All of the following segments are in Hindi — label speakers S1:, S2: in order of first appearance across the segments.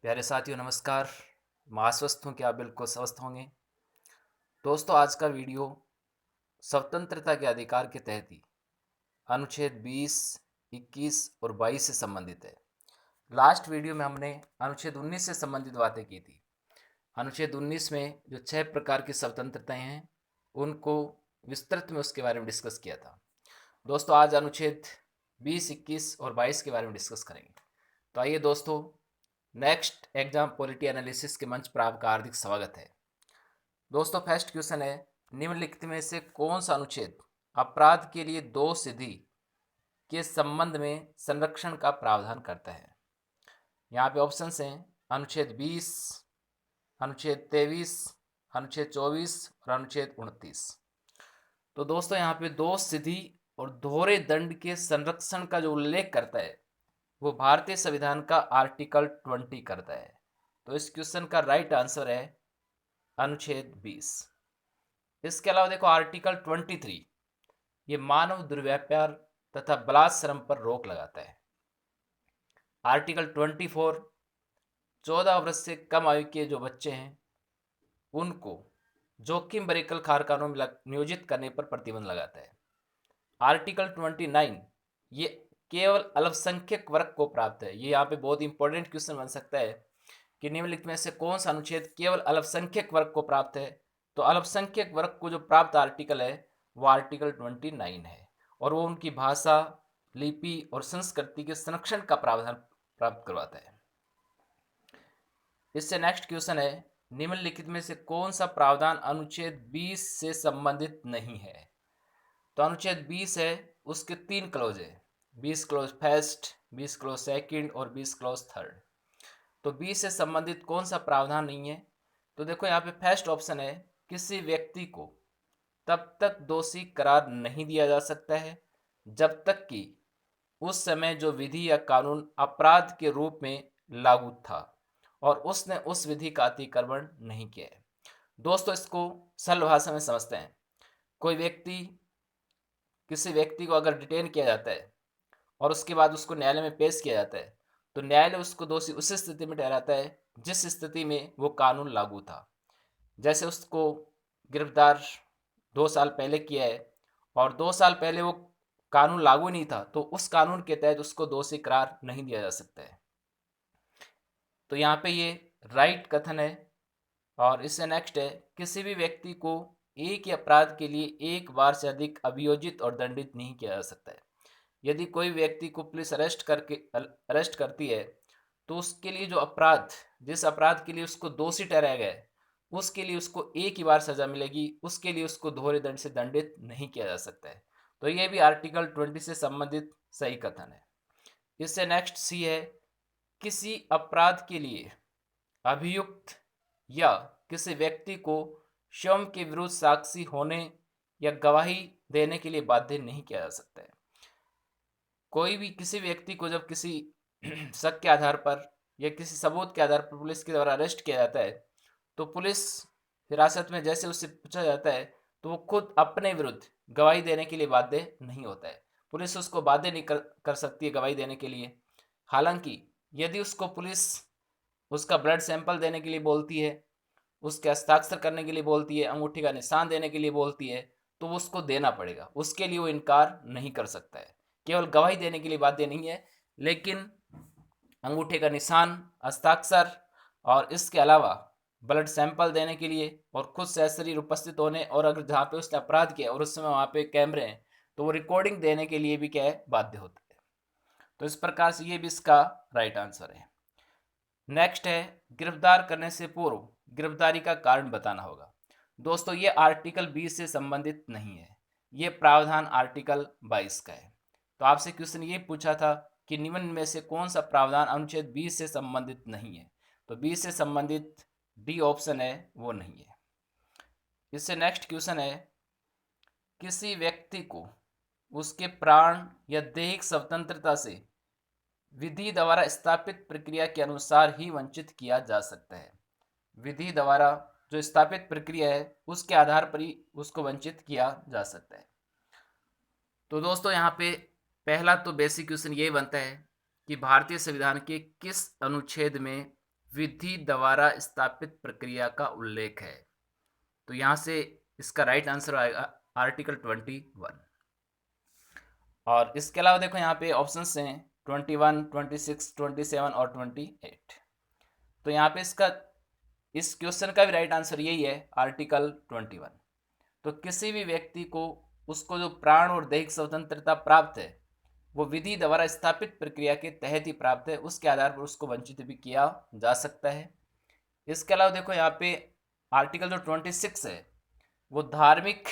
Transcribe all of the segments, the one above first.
S1: प्यारे साथियों नमस्कार। मैं आश्वस्त हूँ कि आप बिल्कुल स्वस्थ होंगे। दोस्तों, आज का वीडियो स्वतंत्रता के अधिकार के तहत ही अनुच्छेद 20, 21 और 22 से संबंधित है। लास्ट वीडियो में हमने अनुच्छेद 19 से संबंधित बातें की थी। अनुच्छेद 19 में जो 6 प्रकार की स्वतंत्रताएं हैं उनको विस्तृत में उसके बारे में डिस्कस किया था। दोस्तों, आज अनुच्छेद 20, 21 और 22 के बारे में डिस्कस करेंगे। तो आइए दोस्तों, नेक्स्ट एग्जाम पॉलिटी एनालिसिस के मंच पर आपका हार्दिक स्वागत है। दोस्तों, फर्स्ट क्वेश्चन है, निम्नलिखित में से कौन सा अनुच्छेद अपराध के लिए दोषसिद्धि के संबंध में संरक्षण का प्रावधान करता है। यहाँ पे ऑप्शंस हैं अनुच्छेद 20, अनुच्छेद 23, अनुच्छेद 24 और अनुच्छेद 29। तो दोस्तों, यहाँ पे दोषसिद्धि और दोहरे दंड के संरक्षण का जो उल्लेख करता है वो भारतीय संविधान का आर्टिकल 20 करता है। तो इस क्वेश्चन का राइट आंसर है अनुच्छेद 20। इसके अलावा देखो आर्टिकल 23, ये मानव दुर्व्यापार तथा बलात्श्रम पर रोक लगाता है। आर्टिकल 24, 14 वर्ष से कम आयु के जो बच्चे हैं उनको जोखिम भरे कारखानों में नियोजित करने पर प्रतिबंध लगाता है। आर्टिकल 29, ये केवल अल्पसंख्यक वर्ग को प्राप्त है। ये यहाँ पे बहुत इंपॉर्टेंट क्वेश्चन बन सकता है कि निम्नलिखित में से कौन सा अनुच्छेद केवल अल्पसंख्यक वर्ग को प्राप्त है। तो अल्पसंख्यक वर्ग को जो प्राप्त आर्टिकल है वो आर्टिकल 29 है और वो उनकी भाषा, लिपि और संस्कृति के संरक्षण का प्रावधान प्राप्त करवाता है। इससे नेक्स्ट क्वेश्चन है, निम्नलिखित में से कौन सा प्रावधान अनुच्छेद 20 से संबंधित नहीं है। तो अनुच्छेद 20 है, उसके 3 क्लॉज है, 20 क्लॉज फर्स्ट, 20 क्लॉज सेकंड और 20 क्लॉज थर्ड। तो 20 से संबंधित कौन सा प्रावधान नहीं है। तो देखो यहाँ पे फर्स्ट ऑप्शन है, किसी व्यक्ति को तब तक दोषी करार नहीं दिया जा सकता है जब तक कि उस समय जो विधि या कानून अपराध के रूप में लागू था और उसने उस विधि का अतिक्रमण नहीं किया है। दोस्तों, इसको सरल भाषा में समझते हैं। कोई व्यक्ति, किसी व्यक्ति को अगर डिटेन किया जाता है और उसके बाद उसको न्यायालय में पेश किया जाता है तो न्यायालय उसको दोषी उस स्थिति में ठहराता है जिस स्थिति में वो कानून लागू था। जैसे उसको गिरफ्तार 2 साल पहले किया है और 2 साल पहले वो कानून लागू नहीं था तो उस कानून के तहत उसको दोषी करार नहीं दिया जा सकता है। तो यहाँ पे ये राइट कथन है। और इससे नेक्स्ट है, किसी भी व्यक्ति को एक ही अपराध के लिए एक बार से अधिक अभियोजित और दंडित नहीं किया जा सकता है। यदि कोई व्यक्ति को पुलिस अरेस्ट करती है तो उसके लिए जो अपराध, जिस अपराध के लिए उसको दोषी ठहराया गया है उसके लिए उसको एक ही बार सजा मिलेगी, उसके लिए उसको दोहरे दंड से दंडित नहीं किया जा सकता है। तो ये भी आर्टिकल 20 से संबंधित सही कथन है। इससे नेक्स्ट सी है, किसी अपराध के लिए अभियुक्त या किसी व्यक्ति को स्वयं के विरुद्ध साक्षी होने या गवाही देने के लिए बाध्य नहीं किया जा सकता है। कोई भी किसी व्यक्ति को जब किसी शक के आधार पर या किसी सबूत के आधार पर पुलिस के द्वारा अरेस्ट किया जाता है तो पुलिस हिरासत में जैसे उससे पूछा जाता है तो वो खुद अपने विरुद्ध गवाही देने के लिए बाध्य नहीं होता है। पुलिस उसको बाध्य नहीं कर सकती है गवाही देने के लिए। हालांकि यदि उसको पुलिस उसका ब्लड सैंपल देने के लिए बोलती है, उसके हस्ताक्षर करने के लिए बोलती है, अंगूठी का निशान देने के लिए बोलती है तो वो उसको देना पड़ेगा, उसके लिए वो इनकार नहीं कर सकता है। केवल गवाही देने के लिए बाध्य नहीं है, लेकिन अंगूठे का निशान, हस्ताक्षर और इसके अलावा ब्लड सैंपल देने के लिए और खुद सशरीर उपस्थित होने, और अगर जहाँ पे उसने अपराध किया और उस समय वहाँ पे कैमरे हैं तो वो रिकॉर्डिंग देने के लिए भी क्या है, बाध्य होता है। तो इस प्रकार से ये भी इसका राइट आंसर है। नेक्स्ट है, गिरफ्तार करने से पूर्व गिरफ्तारी का कारण बताना होगा। दोस्तों, ये आर्टिकल 20 से संबंधित नहीं है, ये प्रावधान आर्टिकल 22 का है। तो आपसे क्वेश्चन ये पूछा था कि निम्न में से कौन सा प्रावधान अनुच्छेद 20 से संबंधित नहीं है। तो 20 से संबंधित डी ऑप्शन है वो नहीं है। इससे नेक्स्ट क्वेश्चन है, किसी व्यक्ति को उसके प्राण या दैहिक स्वतंत्रता से विधि द्वारा स्थापित प्रक्रिया के अनुसार ही वंचित किया जा सकता है। विधि द्वारा जो स्थापित प्रक्रिया है उसके आधार पर ही उसको वंचित किया जा सकता है। तो दोस्तों, यहाँ पे पहला तो बेसिक क्वेश्चन ये बनता है कि भारतीय संविधान के किस अनुच्छेद में विधि द्वारा स्थापित प्रक्रिया का उल्लेख है। तो यहाँ से इसका राइट आंसर आएगा आर्टिकल 21। और इसके अलावा देखो यहाँ पे ऑप्शंस हैं 21, 26, 27 और 28। तो यहाँ पे इस क्वेश्चन का भी राइट आंसर यही है, आर्टिकल 21। तो किसी भी व्यक्ति को उसको जो प्राण और दैहिक स्वतंत्रता प्राप्त है वो विधि द्वारा स्थापित प्रक्रिया के तहत ही प्राप्त है, उसके आधार पर उसको वंचित भी किया जा सकता है। इसके अलावा देखो यहाँ पे आर्टिकल जो 26 है वो धार्मिक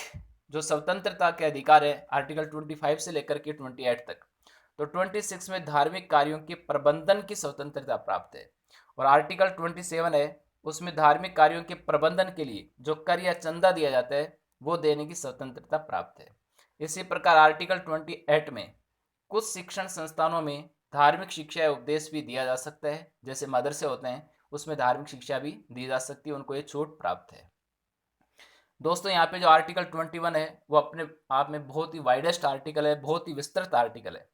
S1: जो स्वतंत्रता के अधिकार है, आर्टिकल 25 से लेकर के 28 तक। तो 26 में धार्मिक कार्यों के प्रबंधन की स्वतंत्रता प्राप्त है, और आर्टिकल 27 है उसमें धार्मिक कार्यों के प्रबंधन के लिए जो कर या चंदा दिया जाता है वो देने की स्वतंत्रता प्राप्त है। इसी प्रकार आर्टिकल 28 में कुछ शिक्षण संस्थानों में धार्मिक शिक्षा या उपदेश भी दिया जा सकता है, जैसे मदरसे होते हैं उसमें धार्मिक शिक्षा भी दी जा सकती है, उनको ये छूट प्राप्त है। दोस्तों यहाँ पे जो आर्टिकल 21 है वो अपने आप में बहुत ही वाइडेस्ट आर्टिकल है, बहुत ही विस्तृत आर्टिकल है।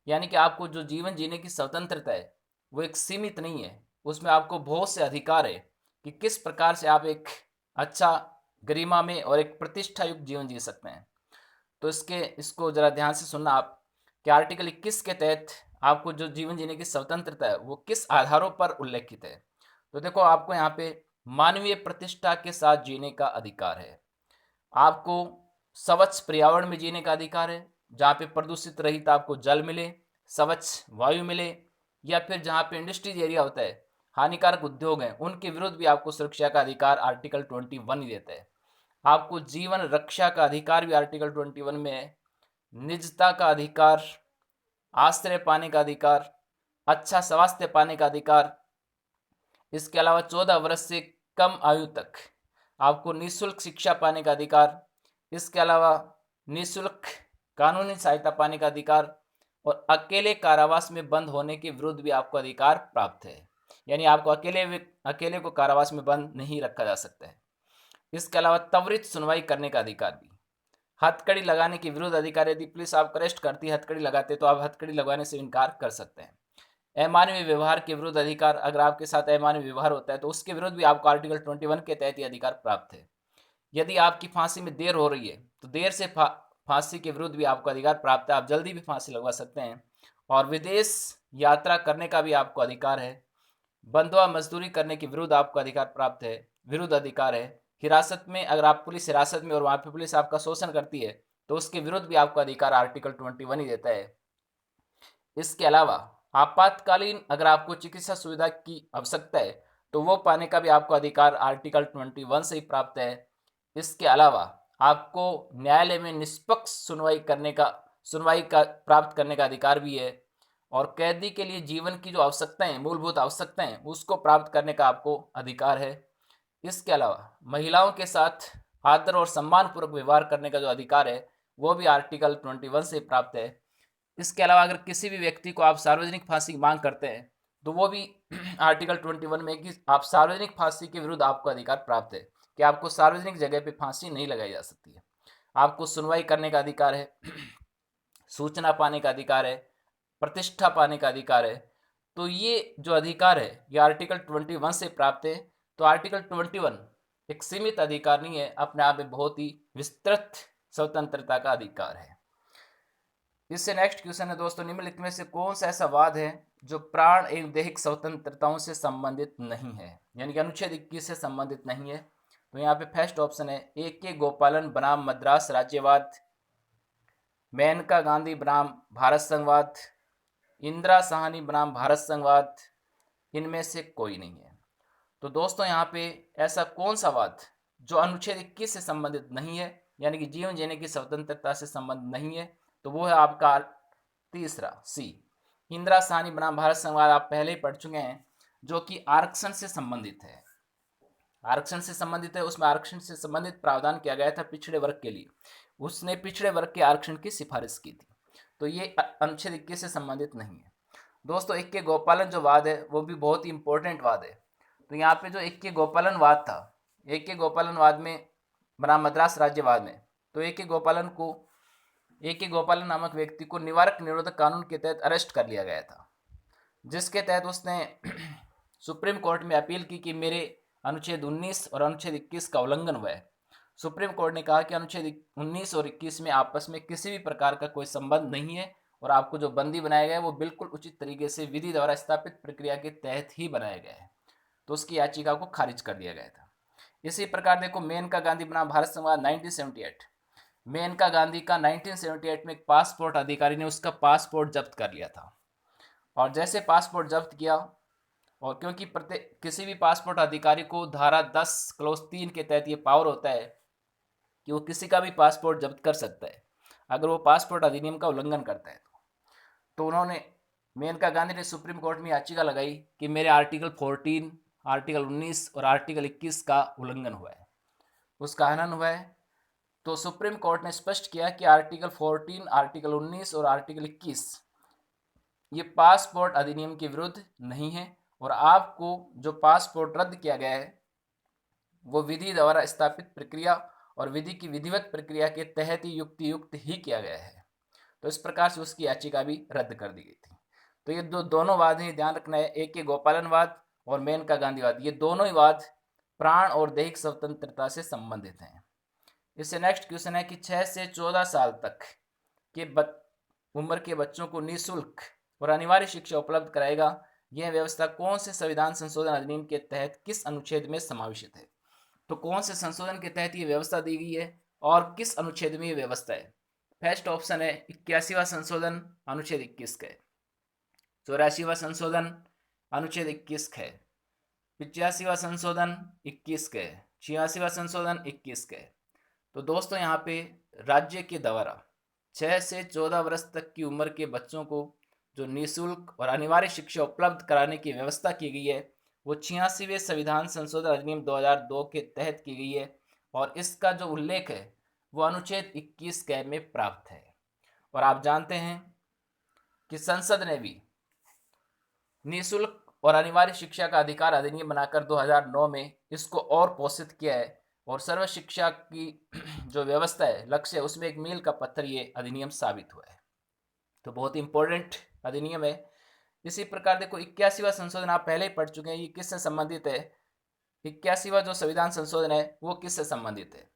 S1: यानी कि आपको जो जीवन जीने की स्वतंत्रता है वो एक सीमित नहीं है, उसमें आपको बहुत से अधिकार है कि किस प्रकार से आप एक अच्छा गरिमा में और एक प्रतिष्ठा युक्त जीवन जी सकते हैं। तो इसको ज़रा ध्यान से सुनना आप कि आर्टिकल 21 के तहत आपको जो जीवन जीने की स्वतंत्रता है वो किस आधारों पर उल्लेखित है। तो देखो आपको यहाँ पे मानवीय प्रतिष्ठा के साथ जीने का अधिकार है, आपको स्वच्छ पर्यावरण में जीने का अधिकार है जहाँ पे प्रदूषित रहित आपको जल मिले, स्वच्छ वायु मिले, या फिर जहाँ पे इंडस्ट्रीज एरिया होता है, हानिकारक उद्योग हैं, उनके विरुद्ध भी आपको सुरक्षा का अधिकार आर्टिकल 21 ही देता है। आपको जीवन रक्षा का अधिकार भी आर्टिकल 21 में है, निजता का अधिकार, आश्रय पाने का अधिकार, अच्छा स्वास्थ्य पाने का अधिकार। इसके अलावा 14 वर्ष से कम आयु तक आपको निःशुल्क शिक्षा पाने का अधिकार, इसके अलावा निःशुल्क कानूनी सहायता पाने का अधिकार, और अकेले कारावास में बंद होने के विरुद्ध भी आपको अधिकार प्राप्त है। यानी आपको अकेले को कारावास में बंद नहीं रखा जा सकता है। इसके अलावा त्वरित सुनवाई करने का अधिकार भी, हथकड़ी लगाने के विरुद्ध अधिकार, यदि पुलिस आपको अरेस्ट करती है हथकड़ी लगाते तो आप हथकड़ी लगवाने से इनकार कर सकते हैं। अमानवीय व्यवहार के विरुद्ध अधिकार, अगर आपके साथ अमानवीय व्यवहार होता है तो उसके विरुद्ध भी आपको आर्टिकल 21 के तहत ये अधिकार प्राप्त है। यदि आपकी फांसी में देर हो रही है तो देर से फांसी के विरुद्ध भी आपको अधिकार प्राप्त है, आप जल्दी भी फांसी लगवा सकते हैं। और विदेश यात्रा करने का भी आपको अधिकार है। बंधुआ मजदूरी करने के विरुद्ध आपको अधिकार प्राप्त है, विरुद्ध अधिकार है। हिरासत में, अगर आप पुलिस हिरासत में और वहाँ पे पुलिस आपका शोषण करती है तो उसके विरुद्ध भी आपको अधिकार आर्टिकल 21 ही देता है। इसके अलावा आपातकालीन अगर आपको चिकित्सा सुविधा की आवश्यकता है तो वो पाने का भी आपको अधिकार आर्टिकल 21 से ही प्राप्त है। इसके अलावा आपको न्यायालय में निष्पक्ष सुनवाई का प्राप्त करने का अधिकार भी है, और कैदी के लिए जीवन की जो आवश्यकताएं, मूलभूत आवश्यकताएं, उसको प्राप्त करने का आपको अधिकार है। इसके अलावा महिलाओं के साथ आदर और सम्मानपूर्वक व्यवहार करने का जो अधिकार है वो भी आर्टिकल 21 से प्राप्त है। इसके अलावा अगर किसी भी व्यक्ति को आप सार्वजनिक फांसी की मांग करते हैं तो वो भी आर्टिकल 21 में कि आप सार्वजनिक फांसी के विरुद्ध आपको अधिकार प्राप्त है कि आपको सार्वजनिक जगह पे फांसी नहीं लगाई जा सकती है। आपको सुनवाई करने का अधिकार है, सूचना पाने का अधिकार है, प्रतिष्ठा पाने का अधिकार है। तो ये जो अधिकार है ये आर्टिकल 21 से प्राप्त है। तो आर्टिकल 21 एक सीमित अधिकार नहीं है, अपने आप में बहुत ही विस्तृत स्वतंत्रता का अधिकार है। इससे नेक्स्ट क्वेश्चन है दोस्तों, निम्नलिखित में से कौन सा ऐसा वाद है जो प्राण एवं दैहिक स्वतंत्रताओं से संबंधित नहीं है, यानी कि अनुच्छेद 21 से संबंधित नहीं है। तो यहाँ पे फर्स्ट ऑप्शन है ए के गोपालन बनाम मद्रास राज्यवाद, मेनका गांधी बनाम भारत संघवाद, इंदिरा साहनी बनाम भारत संघवाद, इनमें से कोई नहीं है। तो दोस्तों यहाँ पे ऐसा कौन सा वाद जो अनुच्छेद 21 से संबंधित नहीं है, यानी कि जीवन जीने की स्वतंत्रता से संबंध नहीं है, तो वो है आपका तीसरा सी, इंदिरा साहनी बनाम भारत संघवाद। आप पहले ही पढ़ चुके हैं, जो कि आरक्षण से संबंधित है। आरक्षण से संबंधित है, उसमें आरक्षण से संबंधित प्रावधान किया गया था पिछड़े वर्ग के लिए, उसने पिछड़े वर्ग के आरक्षण की सिफारिश की थी। तो ये अनुच्छेद 21 से संबंधित नहीं है। दोस्तों एक के गोपालन जो वाद है वो भी बहुत ही इंपॉर्टेंट वाद है। तो यहाँ पे जो एक के गोपालन वाद था, एक के गोपालन वाद में बनाम मद्रास राज्यवाद में, तो एक के गोपालन नामक व्यक्ति को निवारक निरोधक कानून के तहत अरेस्ट कर लिया गया था, जिसके तहत उसने सुप्रीम कोर्ट में अपील की कि मेरे अनुच्छेद 19 और अनुच्छेद 21 का उल्लंघन हुआ है। सुप्रीम कोर्ट ने कहा कि अनुच्छेद 19 और 21 में आपस में किसी भी प्रकार का कोई संबंध नहीं है और आपको जो बंदी बनाया गया है वो बिल्कुल उचित तरीके से विधि द्वारा स्थापित प्रक्रिया के तहत ही बनाया गया है, तो उसकी याचिका को खारिज कर दिया गया था। इसी प्रकार देखो मेनका गांधी बनाम भारत संवाद 1978। मेनका गांधी का 1978 में एक पासपोर्ट अधिकारी ने उसका पासपोर्ट जब्त कर लिया था, और जैसे पासपोर्ट जब्त किया, और क्योंकि प्रत्येक किसी भी पासपोर्ट अधिकारी को धारा 10 क्लोज 3 के तहत ये पावर होता है कि वो किसी का भी पासपोर्ट जब्त कर सकता है अगर वो पासपोर्ट अधिनियम का उल्लंघन करता है। तो उन्होंने मेनका गांधी ने सुप्रीम कोर्ट में याचिका लगाई कि मेरे आर्टिकल 14, आर्टिकल 19 और आर्टिकल 21 का उल्लंघन हुआ है, उसका हनन हुआ है। तो सुप्रीम कोर्ट ने स्पष्ट किया कि आर्टिकल 14, आर्टिकल 19 और आर्टिकल 21 ये पासपोर्ट अधिनियम के विरुद्ध नहीं है, और आपको जो पासपोर्ट रद्द किया गया है वो विधि द्वारा स्थापित प्रक्रिया और विधि की विधिवत प्रक्रिया के तहत ही युक्त ही किया गया है। तो इस प्रकार से उसकी याचिका भी रद्द कर दी गई थी। तो ये दोनों वाद हैं, ध्यान रखना है, एक ये गोपालनवाद और मेनका गांधीवाद, ये दोनों ही वाद प्राण और दैहिक स्वतंत्रता से संबंधित हैं। इससे नेक्स्ट क्वेश्चन है कि 6 से 14 साल तक के उम्र के बच्चों को निःशुल्क और अनिवार्य शिक्षा उपलब्ध कराएगा, यह व्यवस्था कौन से संविधान संशोधन अधिनियम के तहत किस अनुच्छेद में समावेशित है? तो कौन से संशोधन के तहत ये व्यवस्था दी गई है और किस अनुच्छेद में ये व्यवस्था है? फर्स्ट ऑप्शन है 81वां संशोधन अनुच्छेद 21 का है, 84वां संशोधन अनुच्छेद 21 का है, 85वां संशोधन 21 का है, 86वां संशोधन 21 का है। तो दोस्तों यहाँ पे राज्य के द्वारा 6 से 14 वर्ष तक की उम्र के बच्चों को जो निःशुल्क और अनिवार्य शिक्षा उपलब्ध कराने की व्यवस्था की गई है वो 86वें संविधान संशोधन अधिनियम 2002 के तहत की गई है, और इसका जो उल्लेख है वो अनुच्छेद 21 क में प्राप्त है। और आप जानते हैं कि संसद ने भी निःशुल्क और अनिवार्य शिक्षा का अधिकार अधिनियम बनाकर 2009 में इसको और पोषित किया है, और सर्व शिक्षा की जो व्यवस्था है, लक्ष्य है, उसमें एक मील का पत्थर ये अधिनियम साबित हुआ है। तो बहुत इंपॉर्टेंट अधिनियम है। इसी प्रकार देखो 81वां संशोधन आप पहले ही पढ़ चुके हैं, ये किससे संबंधित है? 81वां जो संविधान संशोधन है वो किससे संबंधित है?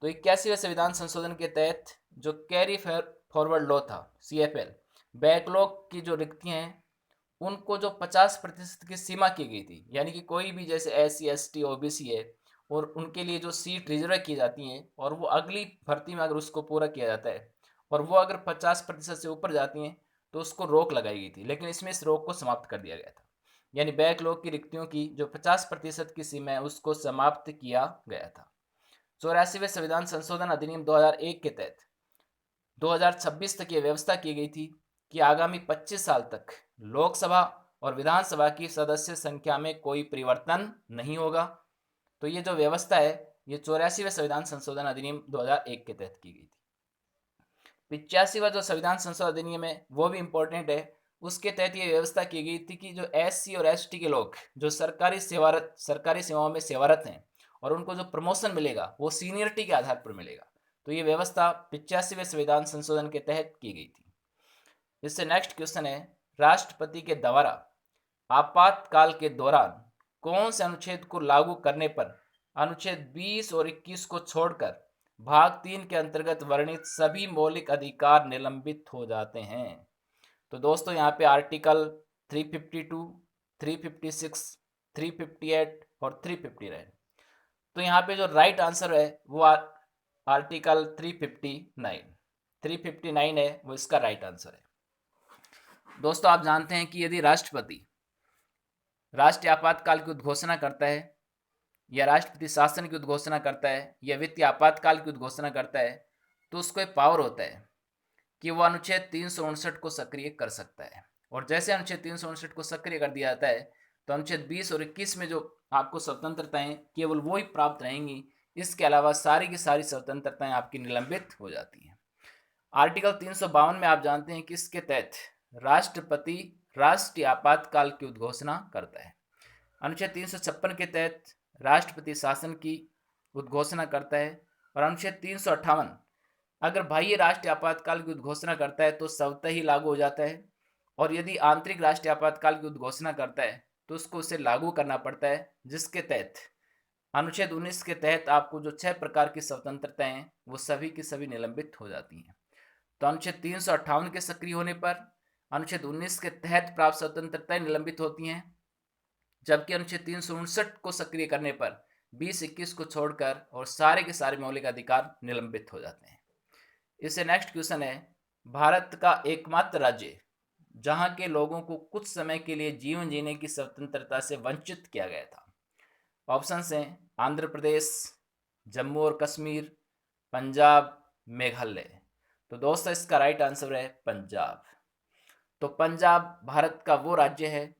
S1: तो 81वें संविधान संशोधन के तहत जो कैरी फॉरवर्ड लॉ था, CFL, बैकलॉग की जो रिक्तियां हैं उनको जो 50% की सीमा की गई थी, यानी कि कोई भी जैसे SC ST OBC है और उनके लिए जो सीट रिजर्व की जाती हैं और वो अगली भर्ती में अगर उसको पूरा किया जाता है और वो अगर 50% से ऊपर जाती हैं तो उसको रोक लगाई गई थी, लेकिन इसमें इस रोक को समाप्त कर दिया गया था। यानी बैकलॉग की रिक्तियों की जो 50% की सीमा है उसको समाप्त किया गया था। 84वें संविधान संशोधन अधिनियम 2001 के तहत 2026 तक ये व्यवस्था की गई थी कि आगामी 25 साल तक लोकसभा और विधानसभा की सदस्य संख्या में कोई परिवर्तन नहीं होगा। तो ये जो व्यवस्था है ये 84वें संविधान संशोधन अधिनियम 2001 के तहत की गई थी। 85वां जो संविधान संशोधन अधिनियम है वो भी इम्पोर्टेंट है, उसके तहत ये व्यवस्था की गई थी कि जो SC और ST के लोग जो सरकारी सेवाओं में सेवारत हैं और उनको जो प्रमोशन मिलेगा वो सीनियरिटी के आधार पर मिलेगा। तो ये व्यवस्था 85वें संविधान संशोधन के तहत की गई थी। इससे नेक्स्ट क्वेश्चन है, राष्ट्रपति के द्वारा आपातकाल के दौरान कौन से अनुच्छेद को लागू करने पर अनुच्छेद 20 और 21 को छोड़कर भाग 3 के अंतर्गत वर्णित सभी मौलिक अधिकार निलंबित हो जाते हैं? तो दोस्तों यहाँ पे आर्टिकल 352, 356, 358 और 359। तो यहाँ पे जो राइट आंसर है वो आर्टिकल 359 है, वो इसका राइट आंसर है। दोस्तों आप जानते हैं कि यदि राष्ट्रपति राष्ट्रीय आपातकाल की उद्घोषणा करता है या राष्ट्रपति शासन की उद्घोषणा करता है या वित्तीय आपातकाल की उद्घोषणा करता है तो उसको एक पावर होता है कि वो अनुच्छेद 359 को सक्रिय कर सकता है, और जैसे अनुच्छेद 359 को सक्रिय कर दिया जाता है तो अनुच्छेद 20 और 21 में जो आपको स्वतंत्रताएं केवल वो ही प्राप्त रहेंगी, इसके अलावा सारी की सारी स्वतंत्रताएं आपकी निलंबित हो जाती हैं। आर्टिकल 352 में आप जानते हैं कि इसके तहत राष्ट्रपति राष्ट्रीय आपातकाल की उद्घोषणा करता है। अनुच्छेद 356 के तहत राष्ट्रपति शासन की उद्घोषणा करता है, और अनुच्छेद 358 अगर बाह्य राष्ट्रीय आपातकाल की उद्घोषणा करता है तो स्वतः ही लागू हो जाता है, और यदि आंतरिक राष्ट्रीय आपातकाल की उद्घोषणा करता है तो उसको उसे लागू करना पड़ता है, जिसके तहत अनुच्छेद 19 के तहत आपको जो 6 प्रकार की स्वतंत्रताएं हैं वो सभी की सभी निलंबित हो जाती हैं। तो अनुच्छेद 358 के सक्रिय होने पर अनुच्छेद 19 के तहत प्राप्त स्वतंत्रताएं निलंबित होती हैं, जबकि अनुच्छेद 359 को सक्रिय करने पर 20-21 को छोड़कर और सारे के सारे मौलिक अधिकार निलंबित हो जाते हैं। इससे नेक्स्ट क्वेश्चन है, भारत का एकमात्र राज्य जहां के लोगों को कुछ समय के लिए जीवन जीने की स्वतंत्रता से वंचित किया गया था। ऑप्शन हैं आंध्र प्रदेश, जम्मू और कश्मीर, पंजाब, मेघालय। तो दोस्तों इसका राइट आंसर है पंजाब। तो पंजाब भारत का वो राज्य है,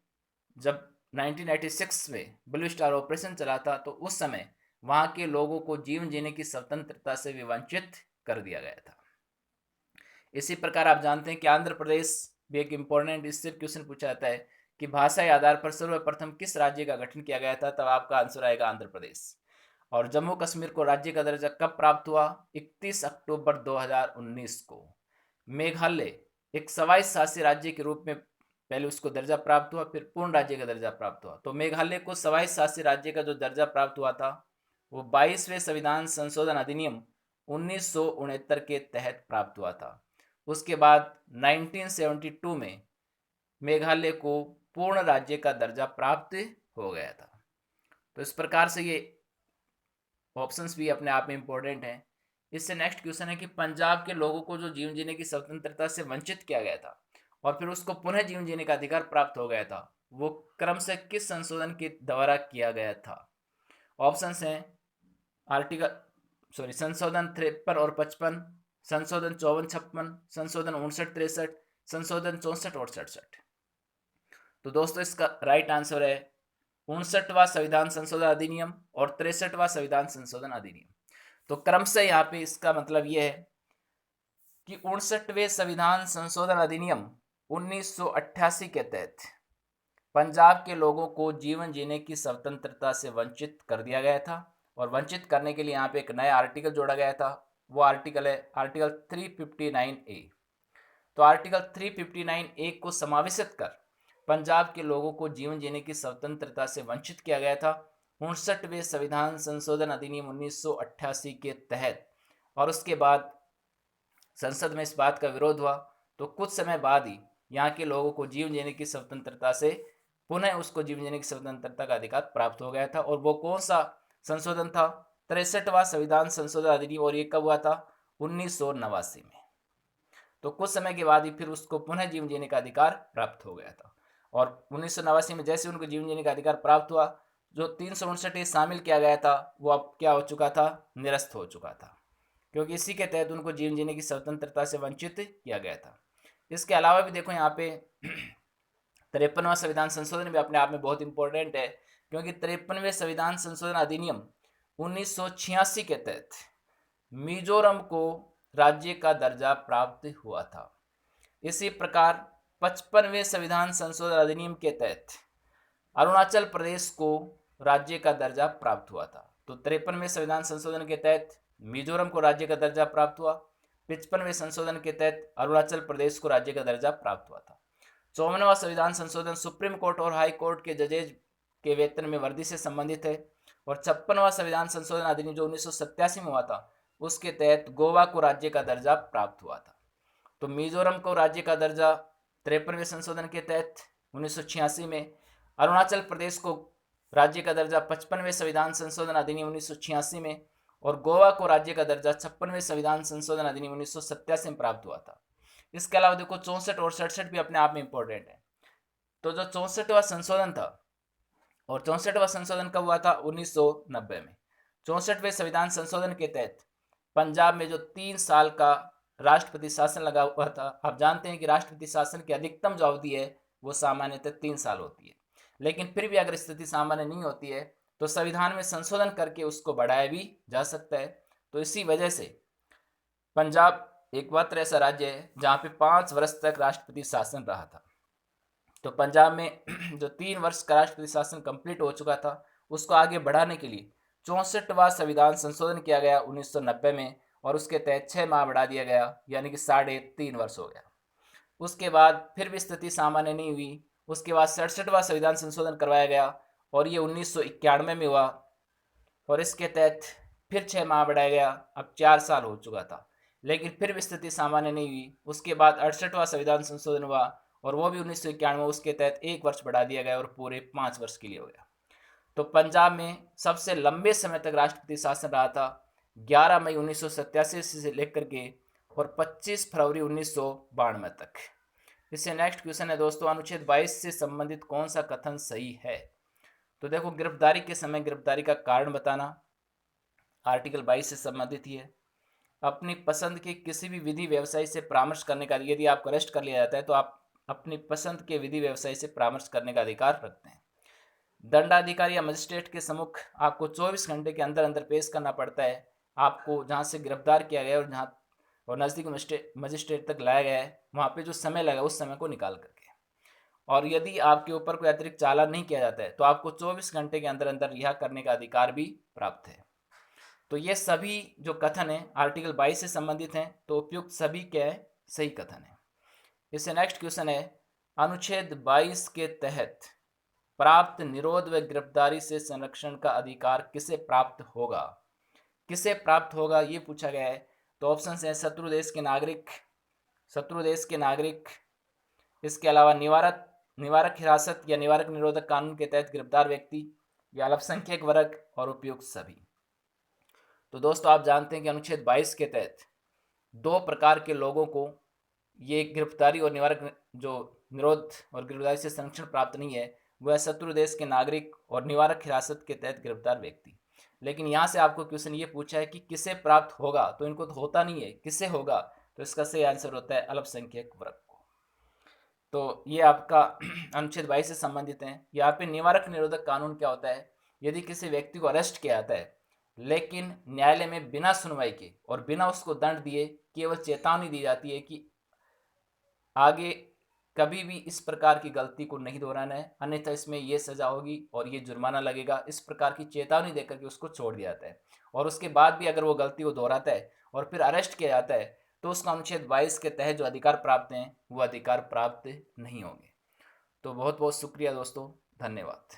S1: जब 1986 में ब्लू स्टार ऑपरेशन चला था तो उस समय वहां के लोगों को जीवन जीने की स्वतंत्रता से विवंचित कर दिया गया था। इसी प्रकार आप जानते हैं कि आंध्र प्रदेश भी एक इम्पोर्टेंट, इससे क्वेश्चन पूछा जाता है कि भाषाई आधार पर सर्वप्रथम किस राज्य का गठन किया गया था, तब आपका आंसर आएगा आंध्र प्रदेश। और जम्मू कश्मीर को राज्य का दर्जा कब प्राप्त हुआ, 31 अक्टूबर 2019 को। मेघालय एक स्वायत्त शासी राज्य के रूप में पहले उसको दर्जा प्राप्त हुआ, फिर पूर्ण राज्य का दर्जा प्राप्त हुआ। तो मेघालय को स्वायत्त शासी राज्य का जो दर्जा प्राप्त हुआ था वो 22वें संविधान संशोधन अधिनियम 1969 के तहत प्राप्त हुआ था। उसके बाद 1972 में मेघालय को पूर्ण राज्य का दर्जा प्राप्त हो गया था। तो इस प्रकार से ये ऑप्शंस भी अपने आप में इंपॉर्टेंट हैं। इससे नेक्स्ट क्वेश्चन है कि पंजाब के लोगों को जो जीवन जीने की स्वतंत्रता से वंचित किया गया था और फिर उसको पुनः जीवन जीने का अधिकार प्राप्त हो गया था, वो क्रम से किस संशोधन के द्वारा किया गया था। ऑप्शंस हैं संशोधन 53 और 55, संशोधन 54-56, संशोधन 59-63, संशोधन 64 और 67। तो दोस्तों इसका राइट आंसर है 59वां संविधान संशोधन अधिनियम और 63वां संविधान संशोधन अधिनियम। तो क्रम से यहाँ पे इसका मतलब यह है कि 59वें संविधान संशोधन अधिनियम 1988 के तहत पंजाब के लोगों को जीवन जीने की स्वतंत्रता से वंचित कर दिया गया था, और वंचित करने के लिए यहाँ पे एक नया आर्टिकल जोड़ा गया था। वो आर्टिकल है आर्टिकल 359A। तो आर्टिकल 359A को समावेशित कर पंजाब के लोगों को जीवन जीने की स्वतंत्रता से वंचित किया गया था 59वें संविधान संशोधन अधिनियम 1988 के तहत। और उसके बाद संसद में इस बात का विरोध हुआ, तो कुछ समय बाद ही यहाँ के लोगों को जीवन जीने की स्वतंत्रता से पुनः उसको जीवन जीने की स्वतंत्रता का अधिकार प्राप्त हो गया था। और वो कौन सा संशोधन था, 63वां संविधान संशोधन अधिनियम। और ये कब हुआ था, 1989 में। तो कुछ समय के बाद ही फिर उसको पुनः जीवन जीने का अधिकार प्राप्त हो गया था। और 1989 में जैसे उनको जीवन जीने का अधिकार प्राप्त हुआ, जो 359 शामिल किया गया था वो अब क्या हो चुका था, निरस्त हो चुका था, क्योंकि इसी के तहत उनको जीवन जीने की स्वतंत्रता से वंचित किया गया था। इसके अलावा भी देखो यहाँ पे 53वां संविधान संशोधन भी अपने आप में बहुत इंपॉर्टेंट है, क्योंकि 53वें संविधान संशोधन अधिनियम 1986 के तहत मिजोरम को राज्य का दर्जा प्राप्त हुआ था। इसी प्रकार 55वें संविधान संशोधन अधिनियम के तहत अरुणाचल प्रदेश को राज्य का दर्जा प्राप्त हुआ था। तो 53वें संविधान संशोधन के तहत मिजोरम को राज्य का दर्जा प्राप्त हुआ, 55वें संशोधन के तहत अरुणाचल प्रदेश को राज्य का दर्जा प्राप्त हुआ था। 54वां संविधान संशोधन सुप्रीम कोर्ट और हाई कोर्ट के जजेज के वेतन में वृद्धि से संबंधित है। और 56वां संविधान संशोधन अधिनियम जो 1987 में हुआ था, उसके तहत गोवा को राज्य का दर्जा प्राप्त हुआ था। तो मिजोरम को राज्य का दर्जा 53वें संशोधन के तहत 1986 में, अरुणाचल प्रदेश को राज्य का दर्जा 55वें संविधान संशोधन अधिनियम 1986 में, और गोवा को राज्य का दर्जा 56वें संविधान संशोधन अधिनियम 1987 में प्राप्त हुआ था। इसके अलावा देखो 64 और 67 भी अपने आप में इंपॉर्टेंट है। तो जो 64वां संशोधन था, और 64वां संशोधन कब हुआ था, 1990 में। 64वें संविधान संशोधन के तहत पंजाब में जो 3 साल का राष्ट्रपति शासन लगा हुआ था, आप जानते हैं कि राष्ट्रपति शासन की अधिकतम जो अवधि है वो सामान्यतः 3 साल होती है, लेकिन फिर भी अगर स्थिति सामान्य नहीं होती है तो संविधान में संशोधन करके उसको बढ़ाया भी जा सकता है। तो इसी वजह से पंजाब एकमात्र ऐसा राज्य है जहाँ पे 5 वर्ष तक राष्ट्रपति शासन रहा था। तो पंजाब में जो 3 वर्ष का राष्ट्रपति शासन कंप्लीट हो चुका था, उसको आगे बढ़ाने के लिए 64वां संविधान संशोधन किया गया 1990 में, और उसके तहत 6 माह बढ़ा दिया गया, यानी कि 3.5 वर्ष हो गया। उसके बाद फिर भी स्थिति सामान्य नहीं हुई, उसके बाद 67वां संविधान संशोधन करवाया गया और ये 1991 में हुआ और इसके तहत फिर 6 माह बढ़ाया गया। अब 4 साल हो चुका था, लेकिन फिर भी स्थिति सामान्य नहीं हुई। उसके बाद 68वां संविधान संशोधन हुआ और वो भी 1991 में, उसके तहत 1 वर्ष बढ़ा दिया गया और पूरे 5 वर्ष के लिए हो गया। तो पंजाब में सबसे लंबे समय तक राष्ट्रपति शासन रहा था, 11 मई 1987 से लेकर के और 25 फरवरी 1992 तक। इससे नेक्स्ट क्वेश्चन है दोस्तों, अनुच्छेद 22 से संबंधित कौन सा कथन सही है? तो देखो, गिरफ्तारी के समय गिरफ्तारी का कारण बताना आर्टिकल 22 से संबंधित ही है। अपनी पसंद के किसी भी विधि व्यवसायी से परामर्श करने का, यदि आपको अरेस्ट कर लिया जाता है तो आप अपनी पसंद के विधि व्यवसायी से परामर्श करने का अधिकार रखते हैं। दंडाधिकारी या मजिस्ट्रेट के सम्मुख आपको 24 घंटे के अंदर अंदर पेश करना पड़ता है, आपको जहाँ से गिरफ्तार किया गया और जहाँ और नज़दीक मजिस्ट्रेट तक लाया गया है वहाँ पे जो समय लगा उस समय को निकाल करके। और यदि आपके ऊपर कोई अतिरिक्त चालान नहीं किया जाता है तो आपको 24 घंटे के अंदर अंदर रिहा करने का अधिकार भी प्राप्त है। तो ये सभी जो कथन है आर्टिकल 22 से संबंधित हैं, तो उपयुक्त सभी क्या है? सही कथन है। इससे नेक्स्ट क्वेश्चन है, अनुच्छेद 22 के तहत प्राप्त निरोध व गिरफ्तारी से संरक्षण का अधिकार किसे प्राप्त होगा? किसे प्राप्त होगा ये पूछा गया है। तो ऑप्शन है शत्रु देश के नागरिक, इसके अलावा निवारक हिरासत या निवारक निरोधक कानून के तहत गिरफ्तार व्यक्ति या अल्पसंख्यक वर्ग और उपयुक्त सभी। तो दोस्तों आप जानते हैं कि अनुच्छेद 22 के तहत 2 प्रकार के लोगों को ये गिरफ्तारी और निरोध और गिरफ्तारी से संरक्षण प्राप्त नहीं है, वह शत्रु देश के नागरिक और निवारक हिरासत के तहत गिरफ्तार व्यक्ति। लेकिन यहाँ से आपको क्वेश्चन ये पूछा है कि किसे प्राप्त होगा, तो इनको तो होता नहीं है, किसे होगा? तो इसका सही आंसर होता है अल्पसंख्यक वर्ग को। तो ये आपका अनुच्छेद 22 से संबंधित है। यहाँ पे निवारक निरोधक कानून क्या होता है? यदि किसी व्यक्ति को अरेस्ट किया जाता है लेकिन न्यायालय में बिना सुनवाई के और बिना उसको दंड दिए केवल चेतावनी दी जाती है कि आगे कभी भी इस प्रकार की गलती को नहीं दोहराना है, अन्यथा इसमें ये सजा होगी और ये जुर्माना लगेगा, इस प्रकार की चेतावनी देकर के उसको छोड़ दिया जाता है। और उसके बाद भी अगर वो गलती को दोहराता है और फिर अरेस्ट किया जाता है तो उसका अनुच्छेद 22 के तहत जो अधिकार प्राप्त हैं वो अधिकार प्राप्त नहीं होंगे। तो बहुत बहुत शुक्रिया दोस्तों, धन्यवाद।